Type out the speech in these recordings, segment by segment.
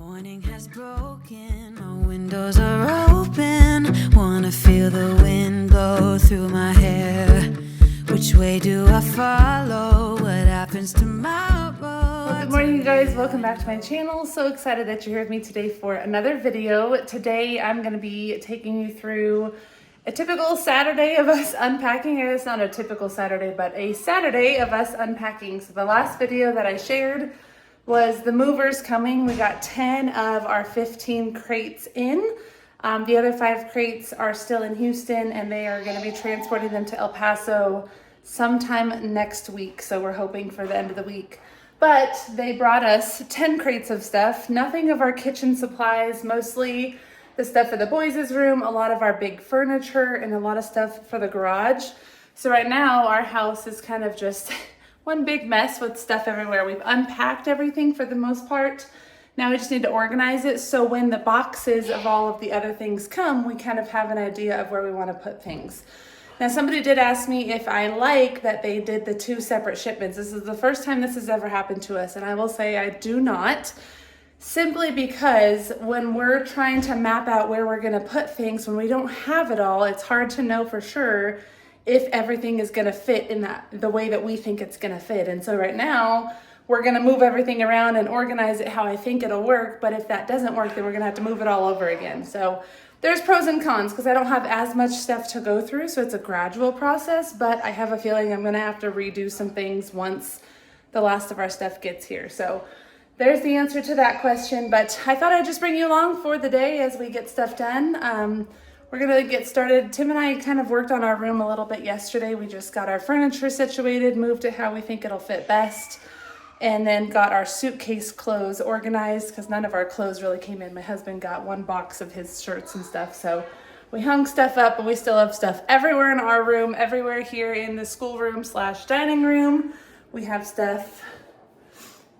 Morning has broken, my windows are open. Wanna feel the wind blow through my hair. Which way do I follow? What happens tomorrow? Well, good morning, you guys. Welcome back to my channel. So excited that you're here with me today for another video. Today I'm going to be taking you through a typical Saturday of us unpacking. It's not a typical Saturday, but a Saturday of us unpacking. So the last video that I shared was the movers coming. We got 10 of our 15 crates in. The other 5 crates are still in Houston, and they are going to be transporting them to El Paso sometime next week. So we're hoping for the end of the week. But they brought us 10 crates of stuff, nothing of our kitchen supplies, mostly the stuff for the boys' room, a lot of our big furniture, and a lot of stuff for the garage. So right now our house is kind of just one big mess with stuff everywhere. We've unpacked everything for the most part. Now we just need to organize it so when the boxes of all of the other things come, we kind of have an idea of where we want to put things. Now somebody did ask me if I like that they did the 2 separate shipments. This is the first time this has ever happened to us, and I will say I do not. Simply because when we're trying to map out where we're going to put things, when we don't have it all, it's hard to know for sure if everything is going to fit in the way that we think it's going to fit. And so right now we're going to move everything around and organize it how I think it'll work. But if that doesn't work, then we're going to have to move it all over again. So there's pros and cons because I don't have as much stuff to go through. So it's a gradual process, but I have a feeling I'm going to have to redo some things once the last of our stuff gets here. So there's the answer to that question. But I thought I'd just bring you along for the day as we get stuff done. We're going to get started. Tim and I kind of worked on our room a little bit yesterday. We just got our furniture situated, moved it how we think it'll fit best, and then got our suitcase clothes organized because none of our clothes really came in. My husband got 1 box of his shirts and stuff. So we hung stuff up, but we still have stuff everywhere in our room, everywhere here in the schoolroom / dining room. We have stuff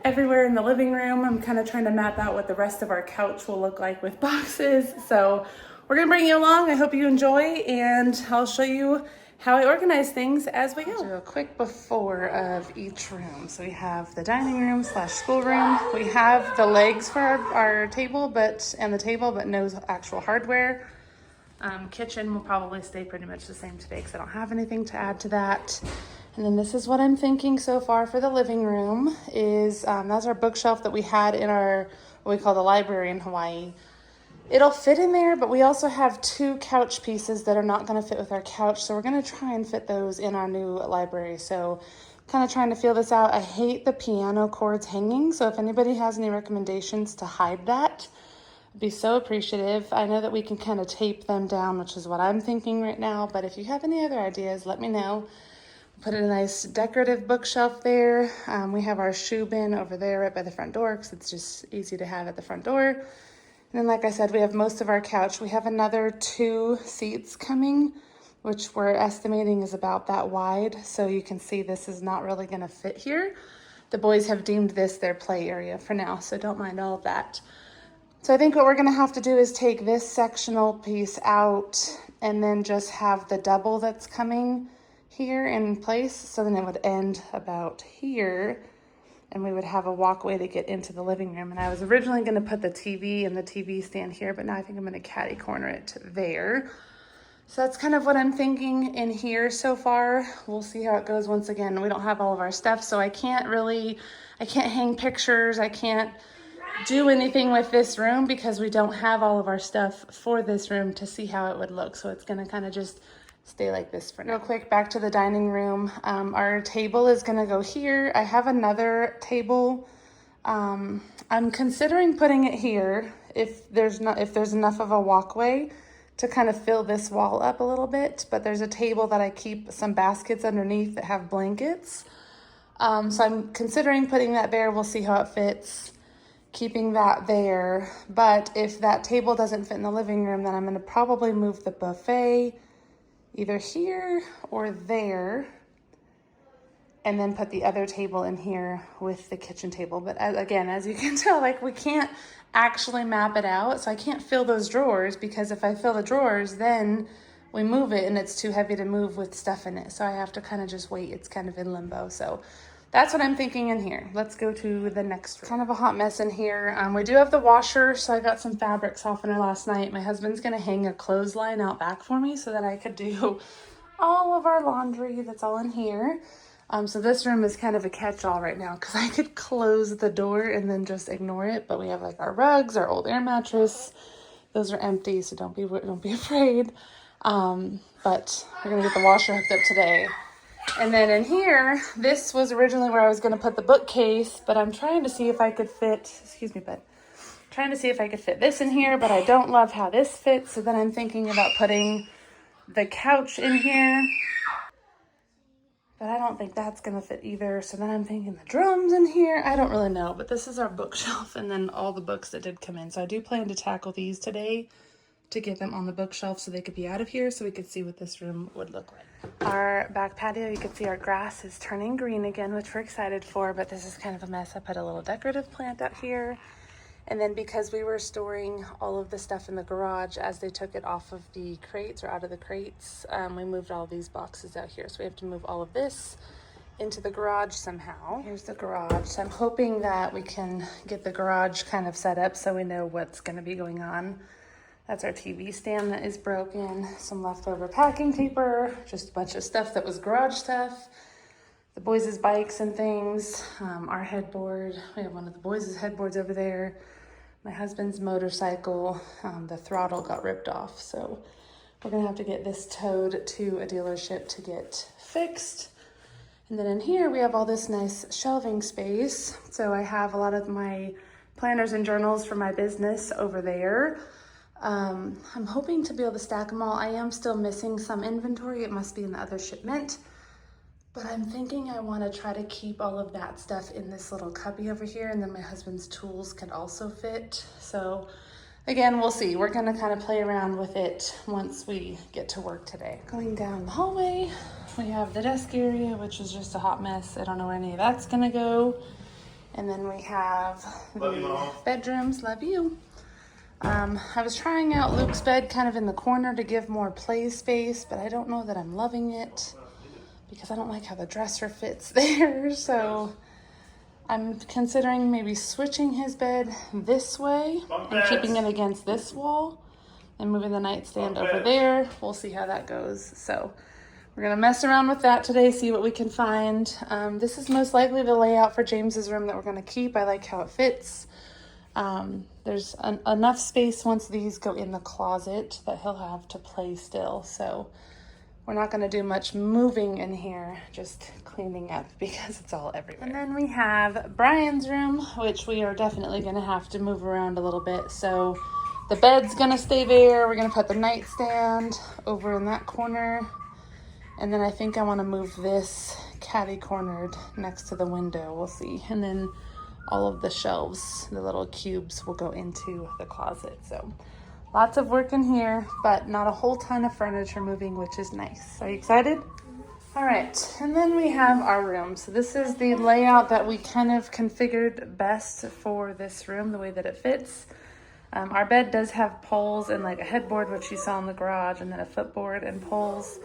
everywhere in the living room. I'm kind of trying to map out what the rest of our couch will look like with boxes. So we're going to bring you along. I hope you enjoy, and I'll show you how I organize things as we go. I'll do a quick before of each room. So we have the dining room / schoolroom. We have the legs for our table, and the table, but no actual hardware. Kitchen will probably stay pretty much the same today because I don't have anything to add to that. And then this is what I'm thinking so far for the living room is that's our bookshelf that we had in our, what we call the library in Hawaii. It'll fit in there, but we also have 2 couch pieces that are not going to fit with our couch. So we're going to try and fit those in our new library. So kind of trying to feel this out. I hate the piano cords hanging. So if anybody has any recommendations to hide that, I'd be so appreciative. I know that we can kind of tape them down, which is what I'm thinking right now. But if you have any other ideas, let me know. Put a nice decorative bookshelf there. We have our shoe bin over there right by the front door because it's just easy to have at the front door. And then, like I said, we have most of our couch. We have another 2 seats coming, which we're estimating is about that wide. So you can see this is not really going to fit here. The boys have deemed this their play area for now, so don't mind all of that. So I think what we're going to have to do is take this sectional piece out and then just have the double that's coming here in place. So then it would end about here, and we would have a walkway to get into the living room. And I was originally going to put the TV and the TV stand here, but now I think I'm going to catty corner it there. So that's kind of what I'm thinking in here so far. We'll see how it goes. Once again, we don't have all of our stuff, so I can't hang pictures. I can't do anything with this room because we don't have all of our stuff for this room to see how it would look. So it's going to kind of just stay like this for now. Real quick, back to the dining room. Our table is going to go here. I have another table. I'm considering putting it here if there's enough of a walkway to kind of fill this wall up a little bit. But there's a table that I keep some baskets underneath that have blankets. So I'm considering putting that there. We'll see how it fits, keeping that there. But if that table doesn't fit in the living room, then I'm going to probably move the buffet either here or there, and then put the other table in here with the kitchen table. But again, as you can tell, like, we can't actually map it out. So I can't fill those drawers because if I fill the drawers, then we move it and it's too heavy to move with stuff in it. So I have to kind of just wait. It's kind of in limbo. So that's what I'm thinking in here. Let's go to the next room. Kind of a hot mess in here. We do have the washer, so I got some fabric softener last night. My husband's gonna hang a clothesline out back for me so that I could do all of our laundry that's all in here. So this room is kind of a catch-all right now because I could close the door and then just ignore it. But we have like our rugs, our old air mattress. Those are empty, so don't be afraid. But we're gonna get the washer hooked up today. And then in here, this was originally where I was going to put the bookcase, but I'm trying to see if I could fit, excuse me, but trying to see if I could fit this in here, but I don't love how this fits. So then I'm thinking about putting the couch in here, but I don't think that's going to fit either. So then I'm thinking the drums in here. I don't really know, but this is our bookshelf and then all the books that did come in. So I do plan to tackle these today to get them on the bookshelf so they could be out of here so we could see what this room would look like. Our back patio, you can see our grass is turning green again, which we're excited for, but this is kind of a mess. I put a little decorative plant out here. And then because we were storing all of the stuff in the garage as they took it off of the crates or out of the crates, we moved all these boxes out here. So we have to move all of this into the garage somehow. Here's the garage. So I'm hoping that we can get the garage kind of set up so we know what's going to be going on. That's our TV stand that is broken, some leftover packing paper, just a bunch of stuff that was garage stuff, the boys' bikes and things, our headboard. We have one of the boys' headboards over there, my husband's motorcycle. The throttle got ripped off, so we're gonna have to get this towed to a dealership to get fixed. And then in here, we have all this nice shelving space. So I have a lot of my planners and journals for my business over there. I'm hoping to be able to stack them all. I am still missing some inventory. It must be in the other shipment. But I'm thinking I want to try to keep all of that stuff in this little cubby over here, and then my husband's tools can also fit. So again, we'll see. We're going to kind of play around with it once we get to work today. Going down the hallway, we have the desk area, which is just a hot mess. I don't know where any of that's going to go. And then we have the bedrooms. Love you. I was trying out Luke's bed kind of in the corner to give more play space, but I don't know that I'm loving it because I don't like how the dresser fits there. So I'm considering maybe switching his bed this way and keeping it against this wall and moving the nightstand over there. We'll see how that goes. So we're going to mess around with that today, see what we can find. This is most likely the layout for James's room that we're going to keep. I like how it fits. There's enough space once these go in the closet that he'll have to play still. So we're not going to do much moving in here, just cleaning up because it's all everywhere. And then we have Brian's room, which we are definitely going to have to move around a little bit. So the bed's going to stay there. We're going to put the nightstand over in that corner. And then I think I want to move this catty-cornered next to the window. We'll see. And then all of the shelves, the little cubes, will go into the closet. So lots of work in here, but not a whole ton of furniture moving, which is nice. Are you excited? All right, and then we have our room. So this is the layout that we kind of configured best for this room, the way that it fits. Our bed does have poles and like a headboard, which you saw in the garage, and then a footboard and poles.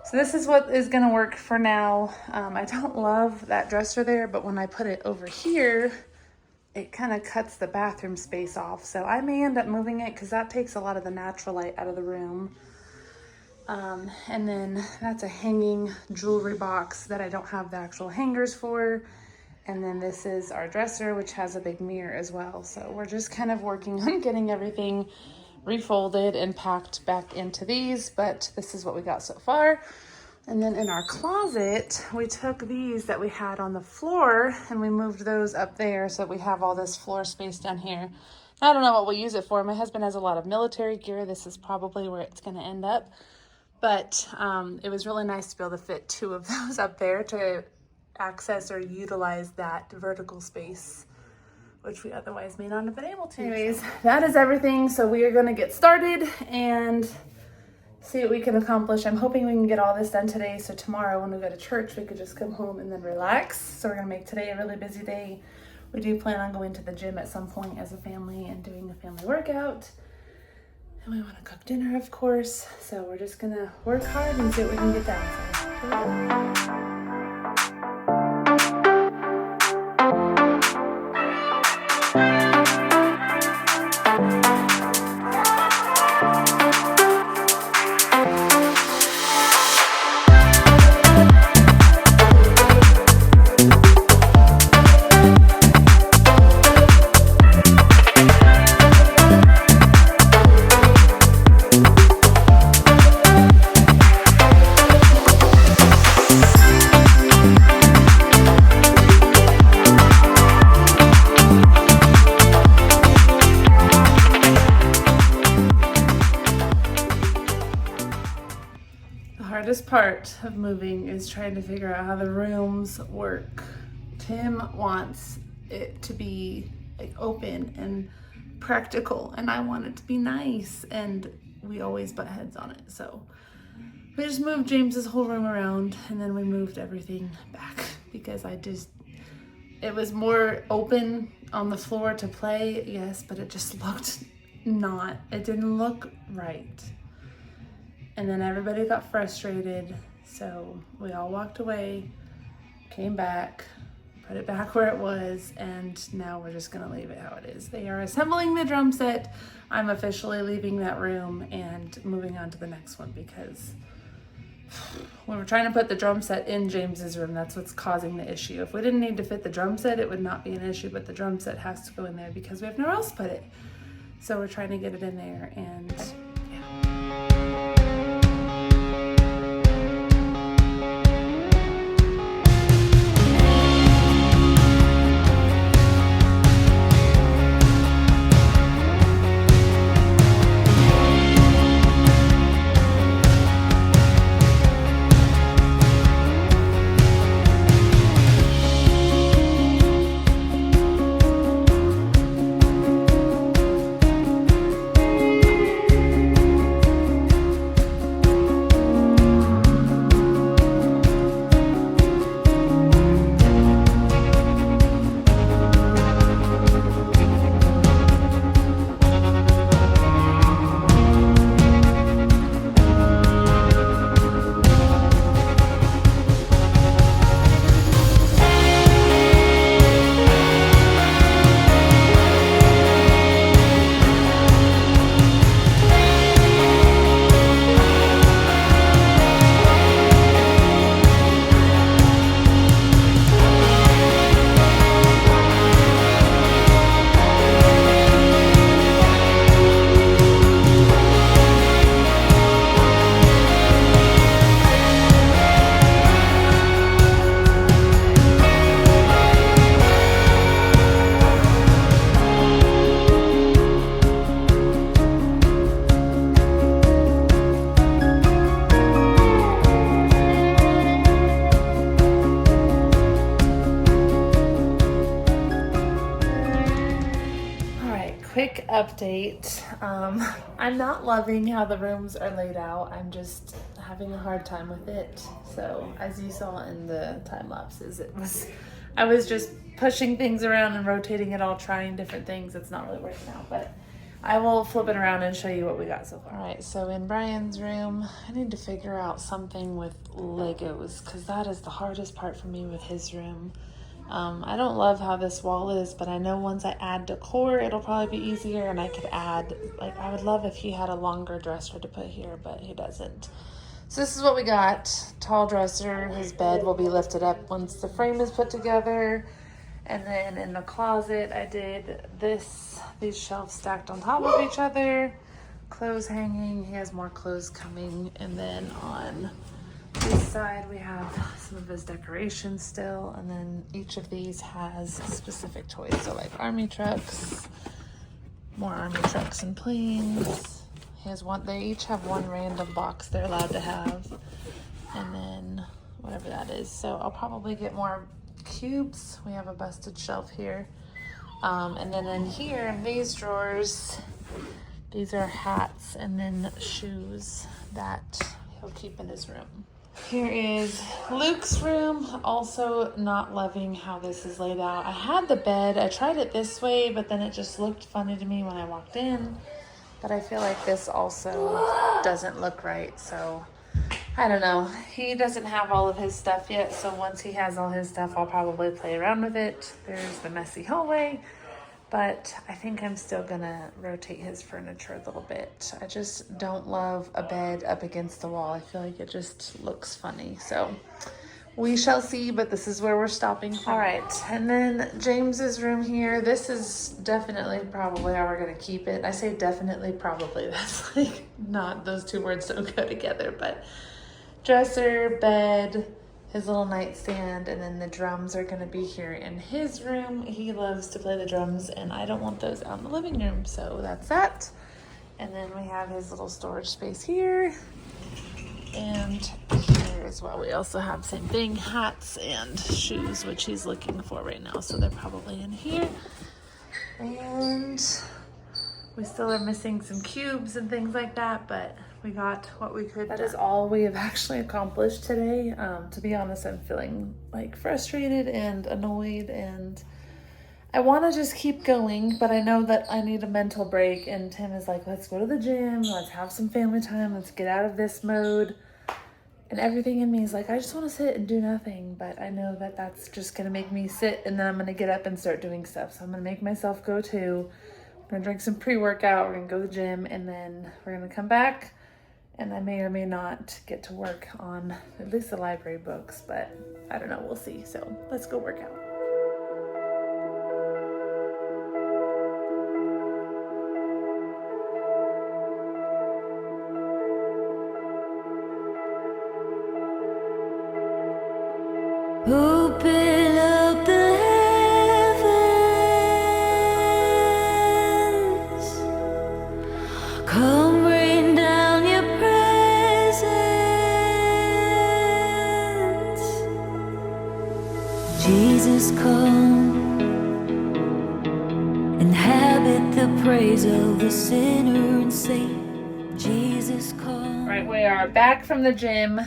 So this is what is gonna work for now. I don't love that dresser there, but when I put it over here, it kind of cuts the bathroom space off. So I may end up moving it because that takes a lot of the natural light out of the room. And then that's a hanging jewelry box that I don't have the actual hangers for. And then this is our dresser, which has a big mirror as well. So we're just kind of working on getting everything refolded and packed back into these, but this is what we got so far. And then in our closet, we took these that we had on the floor and we moved those up there so that we have all this floor space down here. I don't know what we'll use it for. My husband has a lot of military gear. This is probably where it's going to end up, but it was really nice to be able to fit two of those up there to access or utilize that vertical space, which we otherwise may not have been able to. Anyways, that is everything. So we are going to get started and see what we can accomplish. I'm hoping we can get all this done today, so tomorrow when we go to church, we could just come home and then relax. So we're going to make today a really busy day. We do plan on going to the gym at some point as a family and doing a family workout. And we want to cook dinner, of course. So we're just going to work hard and see what we can get done. So, hardest part of moving is trying to figure out how the rooms work. Tim wants it to be like open and practical, and I want it to be nice, and we always butt heads on it. So we just moved James's whole room around, and then we moved everything back because it was more open on the floor to play, yes, but it just it didn't look right. And then everybody got frustrated, so we all walked away, came back, put it back where it was, and now we're just gonna leave it how it is. They are assembling the drum set. I'm officially leaving that room and moving on to the next one because when we're trying to put the drum set in James's room, that's what's causing the issue. If we didn't need to fit the drum set, it would not be an issue, but the drum set has to go in there because we have nowhere else to put it. So we're trying to get it in there, and quick update. I'm not loving how the rooms are laid out. I'm just having a hard time with it. So as you saw in the time lapses, I was just pushing things around and rotating it all, trying different things. It's not really working out, but I will flip it around and show you what we got so far. All right, so in Brian's room, I need to figure out something with Legos because that is the hardest part for me with his room. I don't love how this wall is, but I know once I add decor, it'll probably be easier, and I could add, like, I would love if he had a longer dresser to put here, but he doesn't. So this is what we got. Tall dresser. His bed will be lifted up once the frame is put together. And then in the closet, I did these shelves stacked on top of each other. Clothes hanging. He has more clothes coming. And then on this side, we have some of his decorations still. And then each of these has specific toys. So like army trucks, more army trucks and planes. He has one, they each have one random box they're allowed to have. And then whatever that is. So I'll probably get more cubes. We have a busted shelf here. And then in here, in these drawers, these are hats and then shoes that he'll keep in his room. Here is Luke's room. Also not loving how this is laid out. I had the bed. I tried it this way, but then it just looked funny to me when I walked in. But I feel like this also doesn't look right. So I don't know. He doesn't have all of his stuff yet. So once he has all his stuff, I'll probably play around with it. There's the messy hallway. But I think I'm still gonna rotate his furniture a little bit. I just don't love a bed up against the wall. I feel like it just looks funny. So we shall see, but this is where we're stopping. All right, and then James's room here. This is definitely probably how we're gonna keep it. I say definitely, probably. That's like not, those two words don't go together, but dresser, bed, his little nightstand, and then the drums are gonna be here in his room. He loves to play the drums, and I don't want those out in the living room, so that's that. And then we have his little storage space here. And here as well, we also have same thing, hats and shoes, which he's looking for right now. So they're probably in here. And we still are missing some cubes and things like that, but we got what we could. That is all we have actually accomplished today. To be honest, I'm feeling like frustrated and annoyed, and I want to just keep going, but I know that I need a mental break. And Tim is like, let's go to the gym, let's have some family time, let's get out of this mode. And everything in me is like, I just want to sit and do nothing. But I know that that's just going to make me sit, and then I'm going to get up and start doing stuff. So I'm going to make myself go too. We're going to drink some pre-workout, we're going to go to the gym, and then we're going to come back. And I may or may not get to work on at least the library books, but I don't know, we'll see. So let's go work out. Open up the heavens, come rain down your presence. Jesus, come, inhabit the praise of the sinner and saint. Jesus, come. All right, we are back from the gym.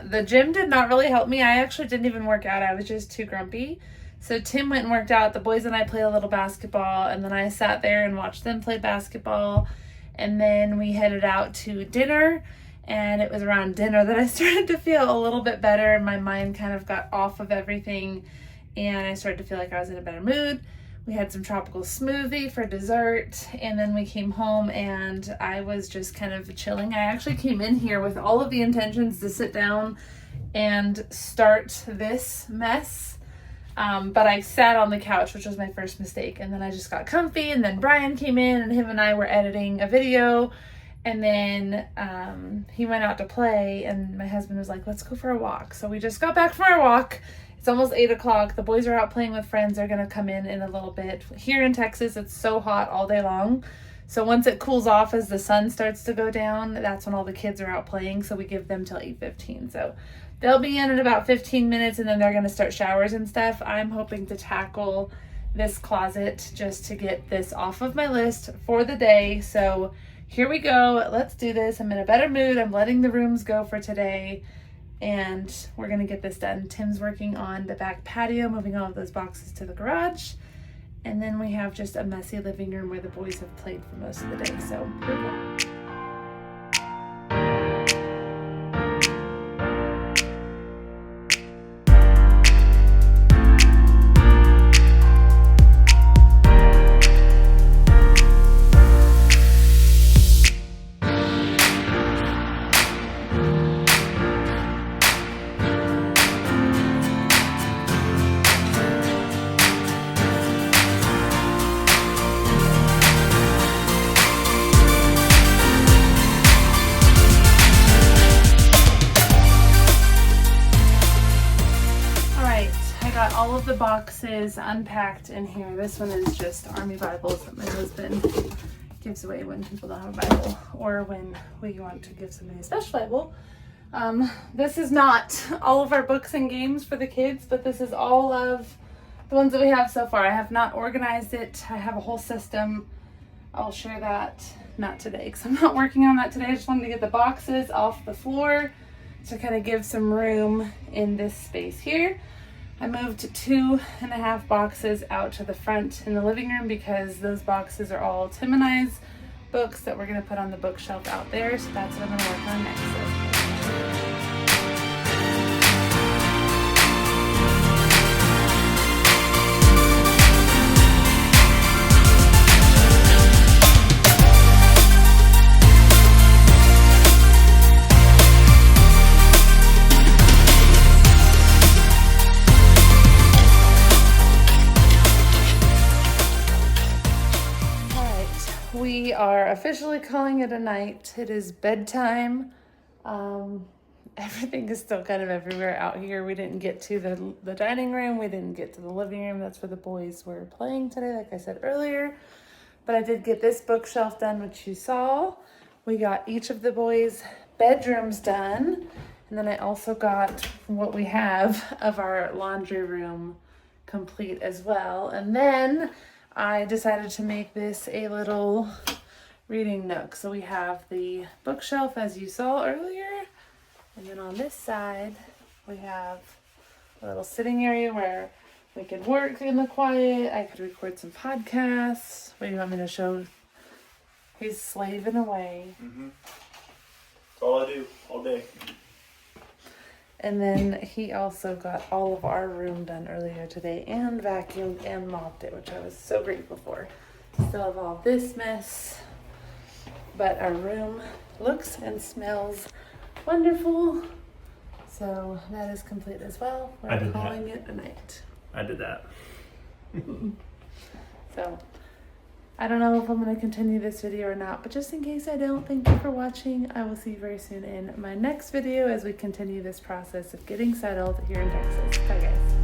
The gym did not really help me. I actually didn't even work out. I was just too grumpy. So Tim went and worked out. The boys and I played a little basketball, and then I sat there and watched them play basketball. And then we headed out to dinner, and it was around dinner that I started to feel a little bit better. My mind kind of got off of everything, and I started to feel like I was in a better mood. We had some tropical smoothie for dessert, and then we came home and I was just kind of chilling. I actually came in here with all of the intentions to sit down and start this mess, but I sat on the couch, which was my first mistake, and then I just got comfy, and then Brian came in and him and I were editing a video, and then he went out to play, and my husband was like, let's go for a walk. So we just got back from our walk. It's almost 8 o'clock. The boys are out playing with friends. They're going to come in a little bit. Here in Texas, it's so hot all day long. So once it cools off as the sun starts to go down, that's when all the kids are out playing. So we give them till 8:15. So they'll be in about 15 minutes, and then they're going to start showers and stuff. I'm hoping to tackle this closet just to get this off of my list for the day. So here we go. Let's do this. I'm in a better mood. I'm letting the rooms go for today. And we're going to get this done. Tim's working on the back patio, moving all of those boxes to the garage. And then we have just a messy living room where the boys have played for most of the day. So here we go. All of the boxes unpacked in here. This one is just Army Bibles that my husband gives away when people don't have a Bible, or when we want to give somebody a special Bible. This is not all of our books and games for the kids, but this is all of the ones that we have so far. I have not organized it. I have a whole system. I'll share that, not today, because I'm not working on that today. I just wanted to get the boxes off the floor to kind of give some room in this space here. I moved 2.5 boxes out to the front in the living room because those boxes are all Tim and I's books that we're going to put on the bookshelf out there. So that's what I'm going to work on next. We are officially calling it a night. It is bedtime. Everything is still kind of everywhere out here. We didn't get to the dining room. We didn't get to the living room. That's where the boys were playing today, like I said earlier. But I did get this bookshelf done, which you saw. We got each of the boys bedrooms done. And then I also got what we have of our laundry room complete as well. And then I decided to make this a little reading nook. So we have the bookshelf as you saw earlier. And then on this side, we have a little sitting area where we could work in the quiet. I could record some podcasts. What do you want me to show? He's slaving away. That's all I do all day. And then he also got all of our room done earlier today and vacuumed and mopped it, which I was so grateful for. Still have all this mess, but our room looks and smells wonderful. So that is complete as well. We're calling it a night. I did that. So I don't know if I'm going to continue this video or not, but just in case I don't, thank you for watching. I will see you very soon in my next video as we continue this process of getting settled here in Texas. Bye guys.